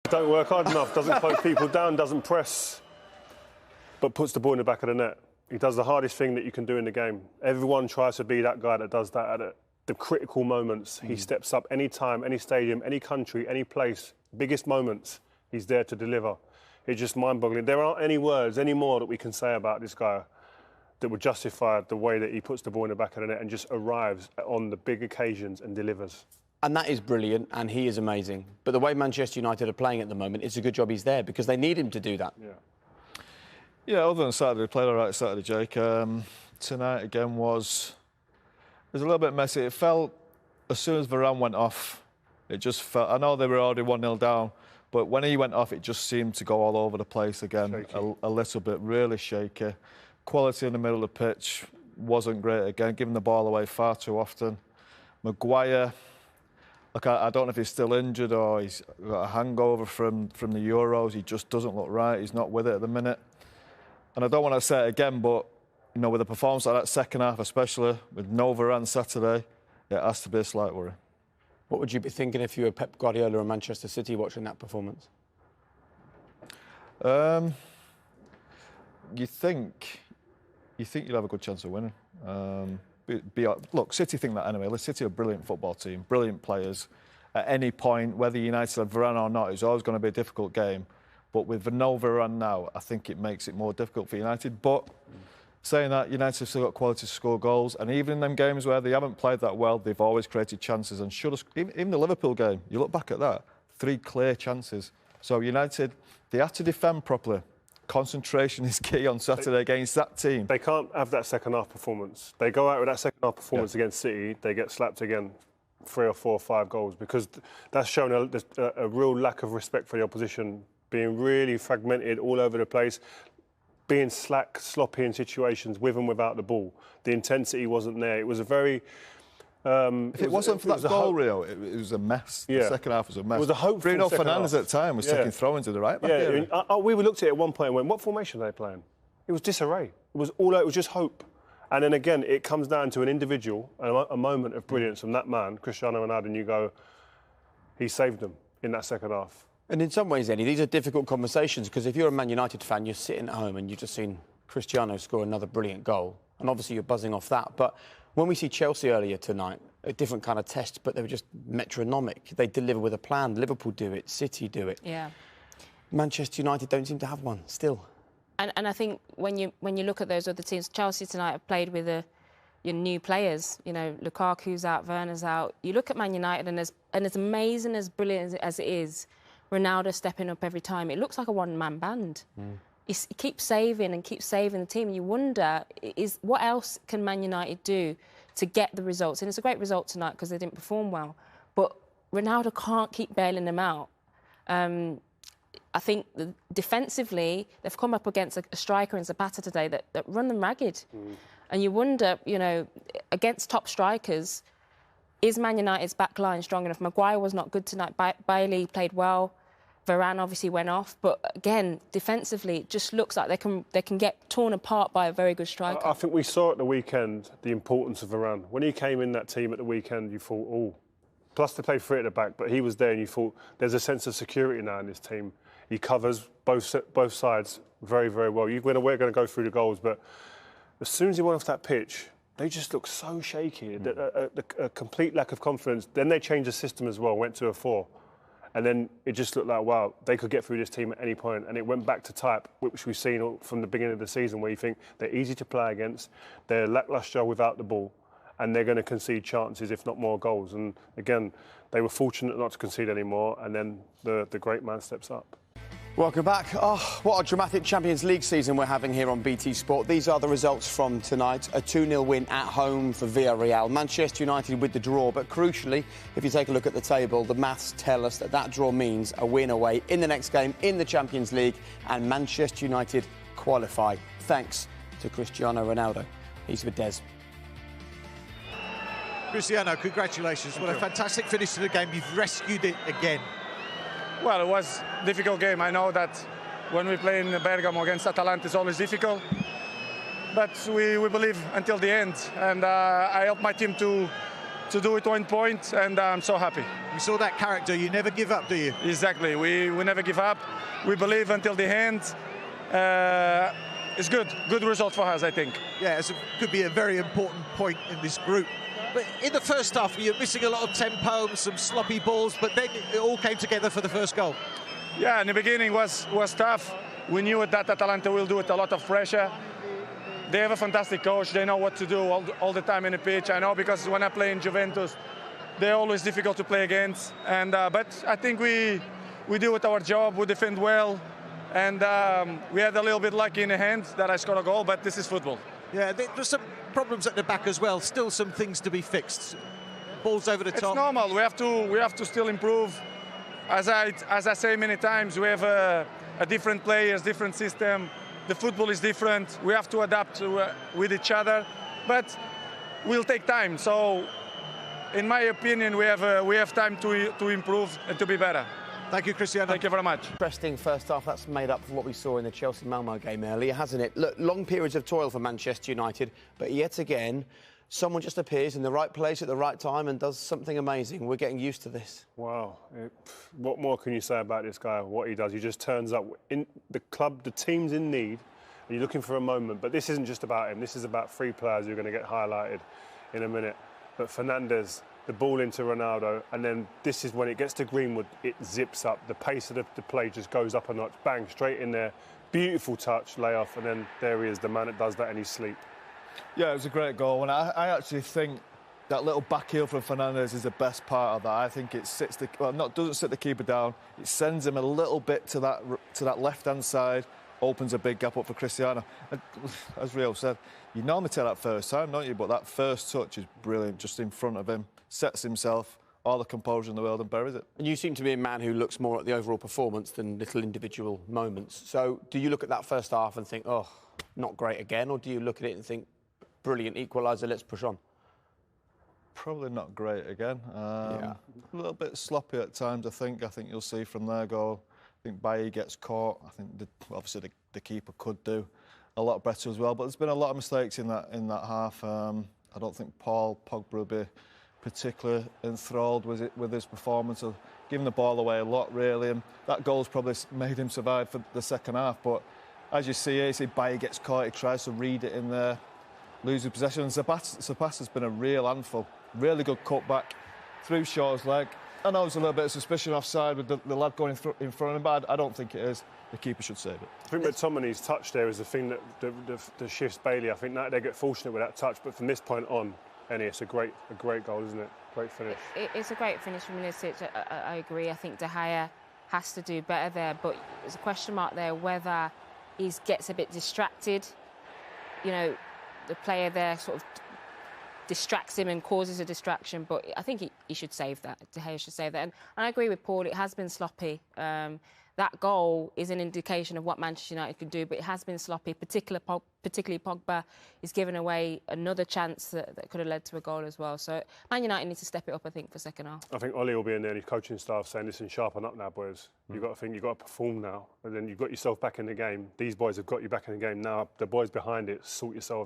Don't work hard enough, doesn't close people down, doesn't press, but puts the ball in the back of the net. He does the hardest thing that you can do in the game. Everyone tries to be that guy that does that at the critical moments. He steps up any time, any stadium, any country, any place, biggest moments, he's there to deliver. It's just mind-boggling. There aren't any words anymore that we can say about this guy that would justify the way that he puts the ball in the back of the net and just arrives on the big occasions and delivers. And that is brilliant, and he is amazing. But the way Manchester United are playing at the moment, it's a good job he's there because they need him to do that. Yeah, other than Saturday, we played all right Saturday, Jake. Tonight, again, was a little bit messy. It felt, as soon as Varane went off, it just felt... I know they were already 1-0 down, but when he went off, it just seemed to go all over the place again, a little bit, really shaky. Quality in the middle of the pitch wasn't great again, giving the ball away far too often. Maguire... Look, I don't know if he's still injured or he's got a hangover from the Euros. He just doesn't look right. He's not with it at the minute. And I don't want to say it again, but, you know, with a performance like that second half, especially with no Varane Saturday, it has to be a slight worry. What would you be thinking if you were Pep Guardiola or Manchester City watching that performance? You think you'll have a good chance of winning. Look, City think that anyway. City are a brilliant football team, brilliant players. At any point, whether United have Varane or not, it's always going to be a difficult game. But with no Varane now, I think it makes it more difficult for United. But saying that, United have still got quality to score goals. And even in them games where they haven't played that well, they've always created chances. And even the Liverpool game, you look back at that, 3 clear chances. So United, they had to defend properly. Concentration is key on Saturday against that team. They can't have that second-half performance. They go out with that second-half performance against City, they get slapped again, 3 or 4 or 5 goals, because that's shown a real lack of respect for the opposition, being really fragmented all over the place, being slack, sloppy in situations with and without the ball. The intensity wasn't there. It was a very... if it wasn't for that goal, Rio, it was a mess. The second half was a mess. It was a hopeful Bruno second Fernandes half. at the time was taking throw-ins to the right back. We looked at it at one point and went, what formation are they playing? It was disarray. It was just hope. And then again, it comes down to an individual, a moment of brilliance from that man, Cristiano Ronaldo, and you go, he saved them in that second half. And in some ways, Eddie, these are difficult conversations because if you're a Man United fan, you're sitting at home and you've just seen Cristiano score another brilliant goal. And obviously you're buzzing off that. But when we see Chelsea earlier tonight, a different kind of test, but they were just metronomic. They deliver with a plan. Liverpool do it. City do it. Yeah. Manchester United don't seem to have one still. And I think when you look at those other teams, Chelsea tonight have played with your new players. You know, Lukaku's out, Werner's out. You look at Man United, and as amazing, as brilliant as it is, Ronaldo stepping up every time. It looks like a one-man band. He keeps saving and keeps saving the team. And you wonder, what else can Man United do to get the results? And it's a great result tonight because they didn't perform well. But Ronaldo can't keep bailing them out. I think defensively, they've come up against a striker in Zapata today that run them ragged. And you wonder, you know, against top strikers, is Man United's back line strong enough? Maguire was not good tonight. Bailey played well. Varane obviously went off. But again, defensively, it just looks like they can get torn apart by a very good striker. I think we saw at the weekend the importance of Varane. When he came in that team at the weekend, you thought, oh, plus they played 3 at the back, but he was there and you thought there's a sense of security now in this team. He covers both sides very, very well. We're going to go through the goals, but as soon as he went off that pitch, they just looked so shaky, a complete lack of confidence. Then they changed the system as well, went to a 4. And then it just looked like, wow, they could get through this team at any point. And it went back to type, which we've seen from the beginning of the season, where you think they're easy to play against, they're lacklustre without the ball, and they're going to concede chances, if not more goals. And again, they were fortunate not to concede any more, and then the great man steps up. Welcome back. Oh, what a dramatic Champions League season we're having here on BT Sport. These are the results from tonight. A 2-0 win at home for Villarreal. Manchester United with the draw, but crucially, if you take a look at the table, the maths tell us that draw means a win away in the next game in the Champions League, and Manchester United qualify, thanks to Cristiano Ronaldo. He's with Des. Cristiano, congratulations. What a fantastic finish to the game. You've rescued it again. Well, it was a difficult game. I know that when we play in Bergamo against Atalanta, it's always difficult. But we believe until the end. And I helped my team to do it 1 point, and I'm so happy. We saw that character. You never give up, do you? Exactly. We never give up. We believe until the end. It's good result for us, I think. Yeah, it could be a very important point in this group. But in the first half, you're missing a lot of tempo, some sloppy balls, but then it all came together for the first goal. Yeah, in the beginning was tough. We knew that Atalanta will do it, a lot of pressure. They have a fantastic coach. They know what to do all the time in the pitch. I know because when I play in Juventus, they're always difficult to play against. And but I think we do it our job. We defend well, and we had a little bit lucky in the hand that I scored a goal. But this is football. Yeah, there's some problems at the back as well. Still some things to be fixed. Balls over the top. It's normal. We have to still improve. As I say many times, we have a different players, different system. The football is different. We have to adapt with each other, but we'll take time. So, in my opinion, we have time to improve and to be better. Thank you, Cristiano. Thank you very much. Interesting first half. That's made up for what we saw in the Chelsea-Malmo game earlier, hasn't it? Look, long periods of toil for Manchester United, but yet again, someone just appears in the right place at the right time and does something amazing. We're getting used to this. Wow. What more can you say about this guy, what he does? He just turns up in the club, the team's in need, and you're looking for a moment. But this isn't just about him. This is about three players who are going to get highlighted in a minute. But Fernandes, the ball into Ronaldo, and then this is when it gets to Greenwood, it zips up. The pace of the play just goes up a notch. Bang, straight in there. Beautiful touch, layoff, and then there he is, the man that does that in his sleep. Yeah, it was a great goal, and I actually think that little back heel from Fernandes is the best part of that. I think it doesn't sit the keeper down. It sends him a little bit to that left-hand side, opens a big gap up for Cristiano. And, as Rio said, you normally take that first time, don't you? But that first touch is brilliant, just in front of him, sets himself, all the composure in the world and buries it. And you seem to be a man who looks more at the overall performance than little individual moments. So do you look at that first half and think, oh, not great again? Or do you look at it and think, brilliant equaliser, let's push on? Probably not great again. Yeah. A little bit sloppy at times, I think. I think you'll see from their goal. I think Bailly gets caught. I think obviously the keeper could do a lot better as well. But there's been a lot of mistakes in that half. I don't think Paul Pogba will be particularly enthralled with his performance of giving the ball away a lot, really. And that goal's probably made him survive for the second half. But as you see here, you see Bailly gets caught. He tries to read it in there, losing possession. And Sabas has been a real handful. Really good cutback through Shaw's leg. I know there's a little bit of suspicion offside with the lad going in front of him, but I don't think it is. The keeper should save it. I think McTominay's touch there is the thing that shifts Bailly. I think that they get fortunate with that touch, but from this point on, it's a great goal, isn't it? Great finish. It's a great finish from Milicic. I agree. I think De Gea has to do better there, but there's a question mark there whether he gets a bit distracted. You know, the player there sort of distracts him and causes a distraction, but I think he should save that. De Gea should save that. And I agree with Paul, it has been sloppy. That goal is an indication of what Manchester United can do, but it has been sloppy, particularly Pogba is giving away another chance that could have led to a goal as well. So Man United need to step it up, I think, for second half. I think Ollie will be in there and his coaching staff saying, listen, sharpen up now, boys. You've got to think, you've got to perform now. And then you've got yourself back in the game. These boys have got you back in the game. Now the boys behind it, sort yourself